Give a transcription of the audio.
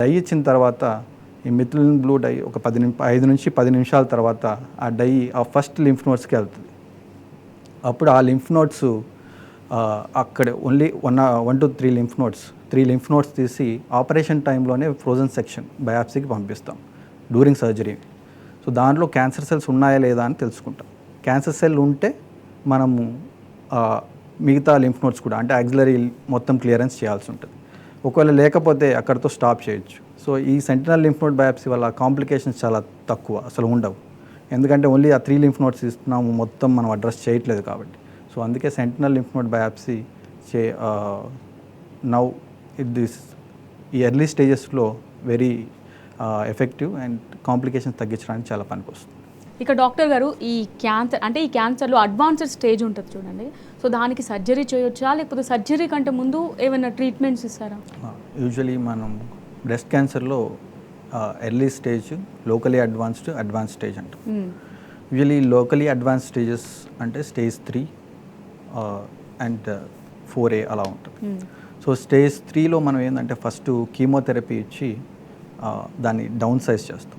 Die ఇచ్చిన తర్వాత ఈ మిథిలిన్ బ్లూ డై ఒక 5 నుంచి 10 నిమిషాల తర్వాత ఆ డై ఆ ఫస్ట్ లింఫ్ నోడ్స్కి వెళ్తుంది. అప్పుడు ఆ లింఫ్ నోడ్స్ అక్కడ ఓన్లీ 1 to 3 లింఫ్ నోడ్స్ తీసి ఆపరేషన్ టైంలోనే ఫ్రోజన్ సెక్షన్ బయాప్సీకి పంపిస్తాం డ్యూరింగ్ సర్జరీ. సో దాంట్లో క్యాన్సర్ సెల్స్ ఉన్నాయా లేదా అని తెలుసుకుంటాం. క్యాన్సర్ సెల్ ఉంటే మనము మిగతా లింఫ్ నోడ్స్ కూడా అంటే యాక్సిలరీ మొత్తం క్లియరెన్స్ చేయాల్సి ఉంటుంది. ఒకవేళ లేకపోతే అక్కడితో స్టాప్ చేయొచ్చు. సో ఈ సెంటినల్ లింఫ్ నోడ్ బయాప్సీ వల్ల కాంప్లికేషన్స్ చాలా తక్కువ, అసలు ఉండవు. ఎందుకంటే ఓన్లీ ఆ 3 లింఫ్ నోడ్స్ ఇస్తున్నాము, మొత్తం మనం అడ్రస్ చేయట్లేదు కాబట్టి. సో అందుకే సెంటినల్ లింఫ్ నోడ్ బయాప్సీ ఈ ఎర్లీ స్టేజెస్లో వెరీ ఎఫెక్టివ్ అండ్ కాంప్లికేషన్స్ తగ్గించడానికి చాలా పనికొస్తుంది. ఇక డాక్టర్ గారు, ఈ క్యాన్సర్లో అడ్వాన్స్డ్ స్టేజ్ ఉంటుంది చూడండి, సో దానికి సర్జరీ చేయొచ్చా, లేకపోతే సర్జరీ కంటే ముందు ఏమైనా ట్రీట్మెంట్స్ ఇస్తారా? యూజువలీ మనం బ్రెస్ట్ క్యాన్సర్లో early stage, locally advance stage అంటాం. యూజువలీ లోకలీ అడ్వాన్స్ స్టేజెస్ అంటే స్టేజ్ 3 అండ్ 4A అలా ఉంటుంది. సో స్టేజ్ 3లో మనం ఏంటంటే ఫస్ట్ కీమోథెరపీ ఇచ్చి దాన్ని డౌన్ సైజ్ చేస్తాం.